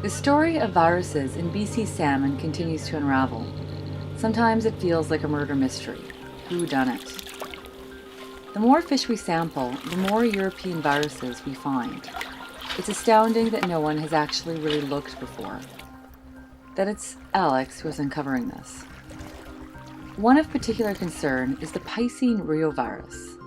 The story of viruses in BC salmon continues to unravel. Sometimes it feels like a murder mystery. Who done it? The more fish we sample, the more European viruses we find. It's astounding that no one has actually really looked before. That it's Alex who is uncovering this. One of particular concern is the Piscine Reovirus,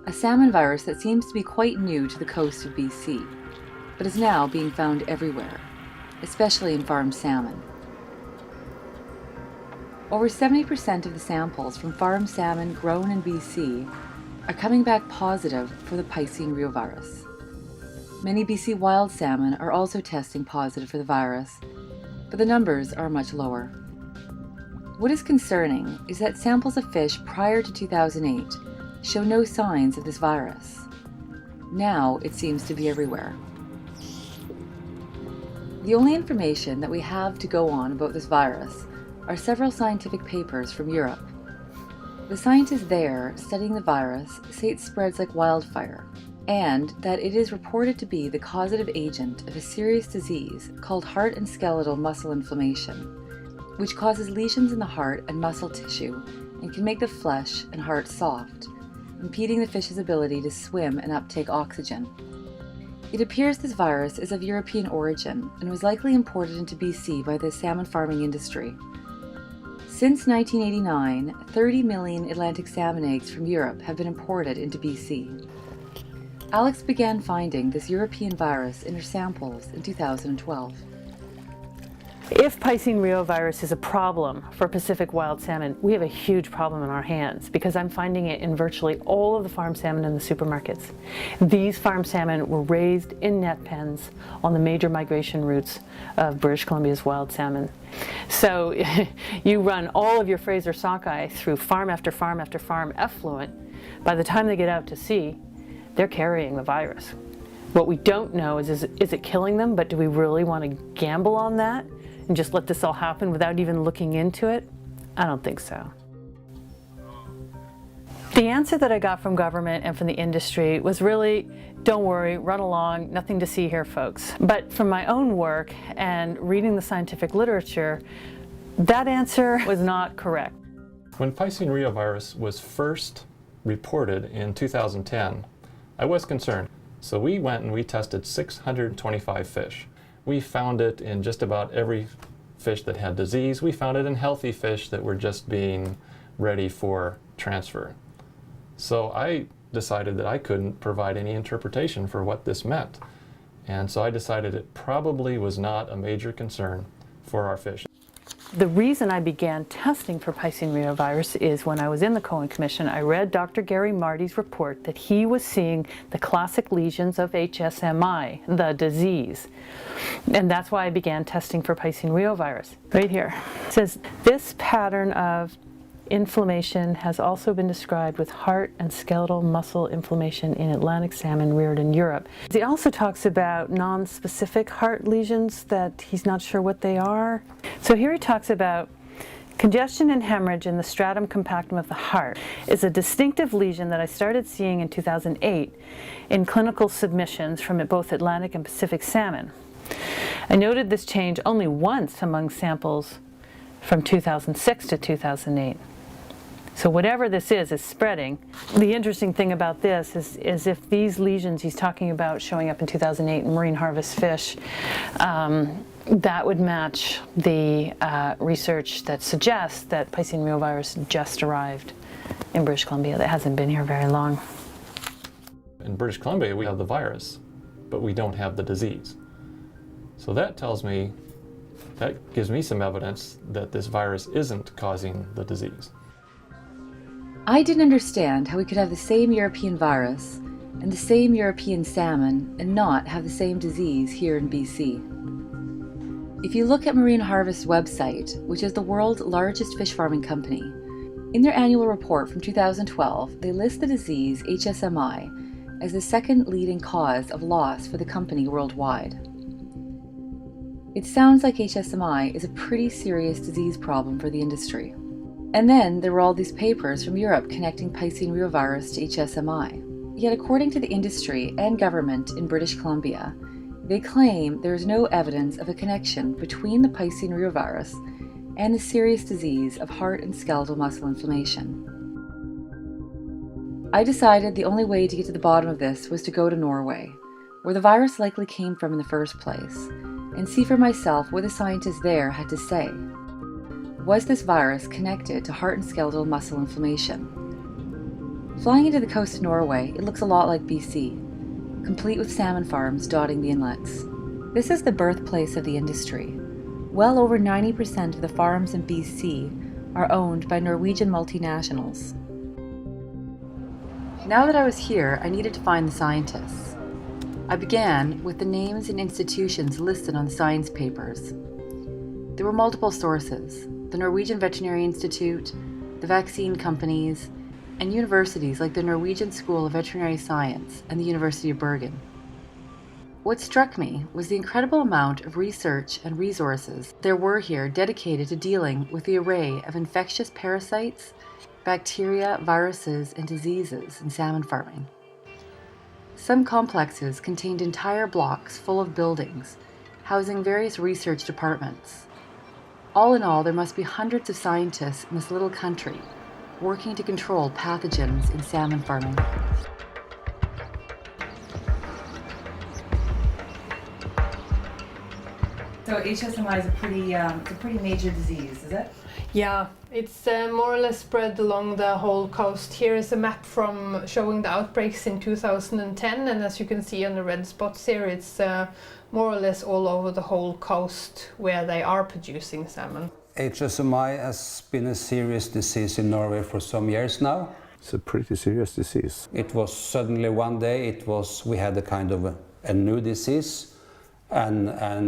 a salmon virus that seems to be quite new to the coast of BC, but is now being found everywhere, especially in farmed salmon. Over 70% of the samples from farmed salmon grown in BC are coming back positive for the Piscine Reovirus. Many BC wild salmon are also testing positive for the virus, but the numbers are much lower. What is concerning is that samples of fish prior to 2008 show no signs of this virus. Now it seems to be everywhere. The only information that we have to go on about this virus are several scientific papers from Europe. The scientists there studying the virus say it spreads like wildfire, and that it is reported to be the causative agent of a serious disease called heart and skeletal muscle inflammation, which causes lesions in the heart and muscle tissue and can make the flesh and heart soft, impeding the fish's ability to swim and uptake oxygen. It appears this virus is of European origin and was likely imported into BC by the salmon farming industry. Since 1989, 30 million Atlantic salmon eggs from Europe have been imported into BC. Alex began finding this European virus in her samples in 2012. If Piscine reovirus is a problem for Pacific wild salmon, we have a huge problem in our hands because I'm finding it in virtually all of the farm salmon in the supermarkets. These farm salmon were raised in net pens on the major migration routes of British Columbia's wild salmon. So you run all of your Fraser sockeye through farm after farm after farm effluent. By the time they get out to sea, they're carrying the virus. What we don't know is it killing them, but do we really want to gamble on that and just let this all happen without even looking into it? I don't think so. The answer that I got from government and from the industry was really, don't worry, run along, nothing to see here, folks. But from my own work and reading the scientific literature, that answer was not correct. When Piscine reovirus was first reported in 2010, I was concerned. So we went and we tested 625 fish. We found it in just about every fish that had disease. We found it in healthy fish that were just being ready for transfer. So I decided that I couldn't provide any interpretation for what this meant. And so I decided it probably was not a major concern for our fish. The reason I began testing for Piscine reovirus is when I was in the Cohen Commission, I read Dr. Gary Marty's report that he was seeing the classic lesions of HSMI, the disease. And that's why I began testing for Piscine reovirus. Right here. It says, this pattern of inflammation has also been described with heart and skeletal muscle inflammation in Atlantic salmon reared in Europe. He also talks about non-specific heart lesions that he's not sure what they are. So here he talks about congestion and hemorrhage in the stratum compactum of the heart is a distinctive lesion that I started seeing in 2008 in clinical submissions from both Atlantic and Pacific salmon. I noted this change only once among samples from 2006 to 2008. So whatever this is spreading. The interesting thing about this is if these lesions he's talking about showing up in 2008 in marine harvest fish, that would match the research that suggests that Piscine reovirus just arrived in British Columbia. That hasn't been here very long. In British Columbia, we have the virus, but we don't have the disease. So that tells me, that gives me some evidence that this virus isn't causing the disease. I didn't understand how we could have the same European virus and the same European salmon and not have the same disease here in BC. If you look at Marine Harvest's website, which is the world's largest fish farming company, in their annual report from 2012, they list the disease HSMI as the second leading cause of loss for the company worldwide. It sounds like HSMI is a pretty serious disease problem for the industry. And then there were all these papers from Europe connecting Piscine reovirus to HSMI. Yet according to the industry and government in British Columbia, They claim there is no evidence of a connection between the Piscine Reovirus and the serious disease of heart and skeletal muscle inflammation. I decided the only way to get to the bottom of this was to go to Norway, where the virus likely came from in the first place, and see for myself what the scientists there had to say. Was this virus connected to heart and skeletal muscle inflammation? Flying into the coast of Norway, it looks a lot like BC, complete with salmon farms dotting the inlets. This is the birthplace of the industry. Well over 90% of the farms in BC are owned by Norwegian multinationals. Now that I was here, I needed to find the scientists. I began with the names and institutions listed on the science papers. There were multiple sources: the Norwegian Veterinary Institute, the vaccine companies, and universities like the Norwegian School of Veterinary Science and the University of Bergen. What struck me was the incredible amount of research and resources there were here dedicated to dealing with the array of infectious parasites, bacteria, viruses, and diseases in salmon farming. Some complexes contained entire blocks full of buildings, housing various research departments. All in all, there must be hundreds of scientists in this little country working to control pathogens in salmon farming. So HSMI is a pretty major disease, is it? Yeah, it's more or less spread along the whole coast. Here is a map from showing the outbreaks in 2010, and as you can see on the red spots here, it's more or less all over the whole coast where they are producing salmon. HSMI has been a serious disease in Norway for some years now. It's a pretty serious disease. It was suddenly one day, we had a kind of a new disease, and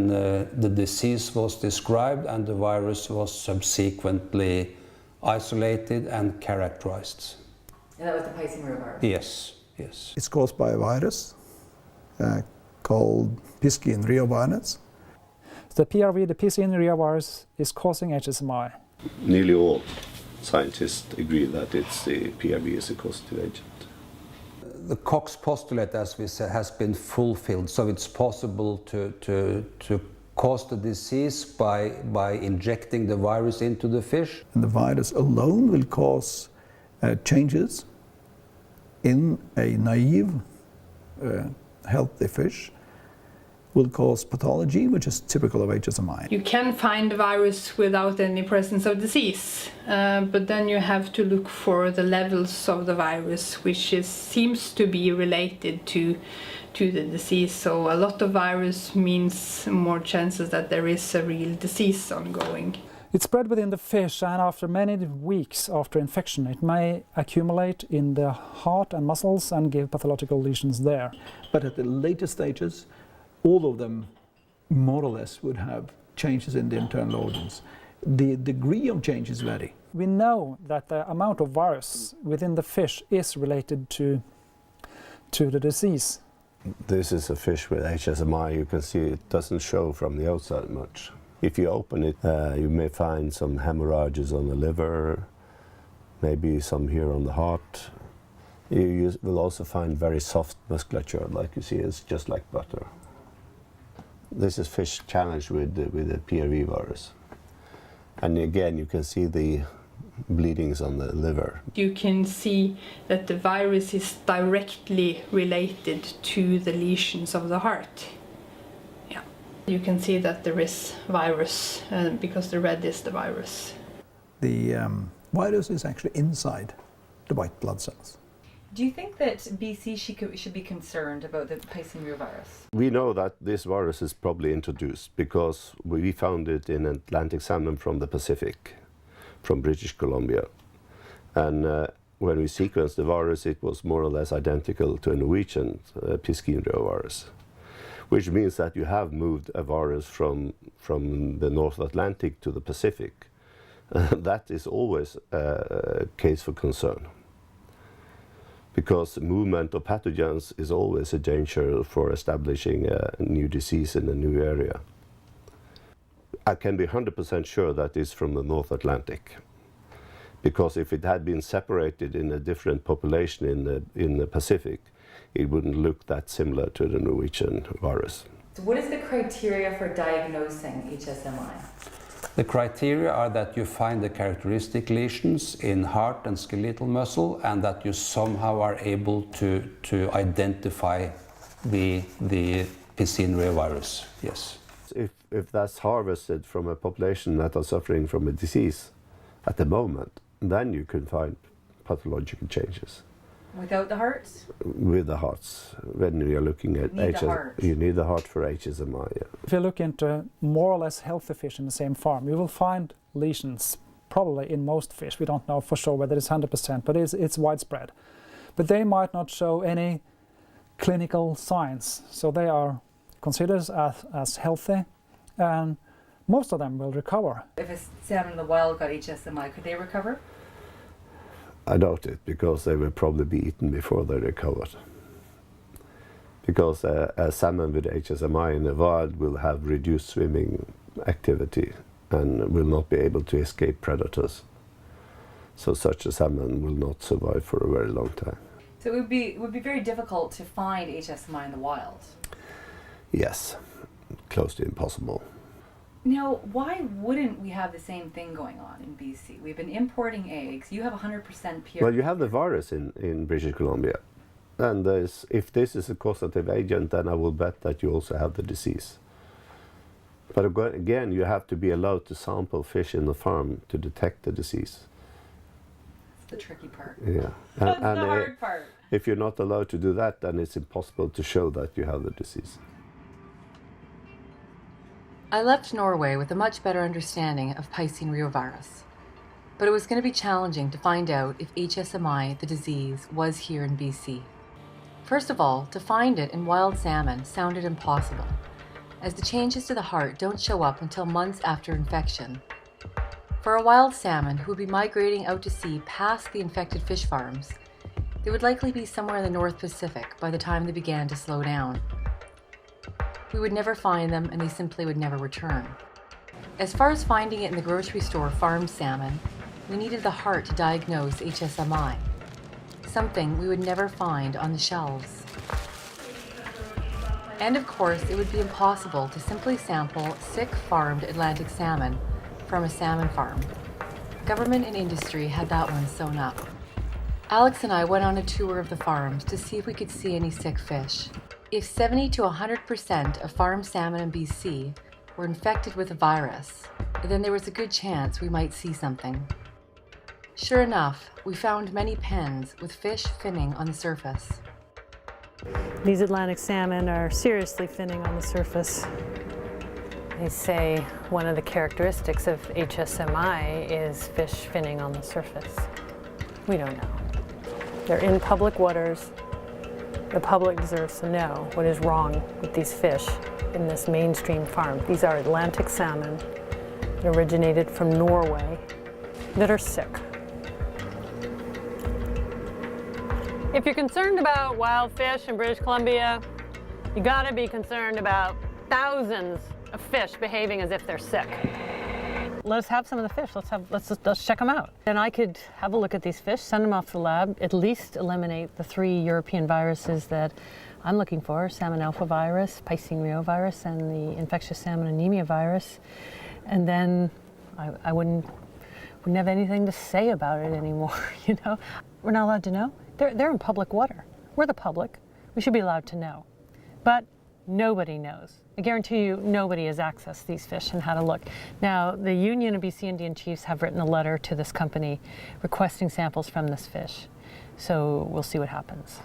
the disease was described and the virus was subsequently isolated and characterized. And that was the Piscine Reovirus? Yes, yes. It's caused by a virus called Piscine Reovirus. The PRV, the Piscine Reovirus, is causing HSMI. Nearly all scientists agree that it's the PRV is a causative agent. The Koch's postulate, as we said, has been fulfilled, so it's possible to cause the disease by injecting the virus into the fish. And the virus alone will cause changes in a naive, healthy fish, will cause pathology, which is typical of HSMI. You can find the virus without any presence of disease, but then you have to look for the levels of the virus, which seems to be related to the disease. So a lot of virus means more chances that there is a real disease ongoing. It's spread within the fish, and after many weeks after infection, it may accumulate in the heart and muscles and give pathological lesions there. But at the later stages, all of them more or less would have changes in the internal organs. The degree of changes vary. We know that the amount of virus within the fish is related to the disease. This is a fish with HSMI. You can see it doesn't show from the outside much. If you open it, you may find some hemorrhages on the liver, maybe some here on the heart. You will also find very soft musculature, like you see, it's just like butter. This is fish challenged with the PRV virus. And again, you can see the bleedings on the liver. You can see that the virus is directly related to the lesions of the heart. Yeah. You can see that there is virus because the red is the virus. The virus is actually inside the white blood cells. Do you think that BC should be concerned about the Piscine Reovirus? We know that this virus is probably introduced because we found it in Atlantic salmon from the Pacific, from British Columbia. And when we sequenced the virus, it was more or less identical to a Norwegian Piscine Reovirus, which means that you have moved a virus from the North Atlantic to the Pacific. That is always a case for concern, because movement of pathogens is always a danger for establishing a new disease in a new area. I can be 100% sure that it's from the North Atlantic, because if it had been separated in a different population in the Pacific, it wouldn't look that similar to the Norwegian virus. So what is the criteria for diagnosing HSMI? The criteria are that you find the characteristic lesions in heart and skeletal muscle, and that you somehow are able to identify the Piscine reovirus. Yes. If that's harvested from a population that are suffering from a disease at the moment, then you can find pathological changes. Without the hearts? With the hearts. When you're looking at you need the heart for HSMI. Yeah. If you look into more or less healthy fish in the same farm, you will find lesions probably in most fish. We don't know for sure whether it's 100%, but it's widespread. But they might not show any clinical signs, so they are considered as healthy, and most of them will recover. If a salmon in the wild got HSMI, could they recover? I doubt it, because they will probably be eaten before they recovered. Because a salmon with HSMI in the wild will have reduced swimming activity and will not be able to escape predators. So such a salmon will not survive for a very long time. So it would be very difficult to find HSMI in the wild. Yes, close to impossible. Now, why wouldn't we have the same thing going on in BC? We've been importing eggs. You have 100% pure. Well, you have the virus in British Columbia. And if this is a causative agent, then I will bet that you also have the disease. But again, you have to be allowed to sample fish in the farm to detect the disease. That's the tricky part. Yeah. That's the hard part. If you're not allowed to do that, then it's impossible to show that you have the disease. I left Norway with a much better understanding of Piscine reovirus, but it was going to be challenging to find out if HSMI, the disease, was here in BC. First of all, to find it in wild salmon sounded impossible, as the changes to the heart don't show up until months after infection. For a wild salmon who would be migrating out to sea past the infected fish farms, they would likely be somewhere in the North Pacific by the time they began to slow down. We would never find them, and they simply would never return. As far as finding it in the grocery store farmed salmon, we needed the heart to diagnose HSMI, something we would never find on the shelves. And of course, it would be impossible to simply sample sick farmed Atlantic salmon from a salmon farm. Government and industry had that one sewn up. Alex and I went on a tour of the farms to see if we could see any sick fish. If 70 to 100% of farmed salmon in BC were infected with a virus, then there was a good chance we might see something. Sure enough, we found many pens with fish finning on the surface. These Atlantic salmon are seriously finning on the surface. They say one of the characteristics of HSMI is fish finning on the surface. We don't know. They're in public waters. The public deserves to know what is wrong with these fish in this mainstream farm. These are Atlantic salmon that originated from Norway that are sick. If you're concerned about wild fish in British Columbia, you gotta be concerned about thousands of fish behaving as if they're sick. Let's have some of the fish. Let's check them out. And I could have a look at these fish, send them off to the lab, at least eliminate the 3 European viruses that I'm looking for: salmon alpha virus, Piscine reovirus, and the infectious salmon anemia virus. And then I wouldn't have anything to say about it anymore. You know, we're not allowed to know. They're in public water. We're the public. We should be allowed to know. But nobody knows. I guarantee you nobody has accessed these fish and how to look. Now, the Union of BC Indian Chiefs have written a letter to this company requesting samples from this fish. So we'll see what happens.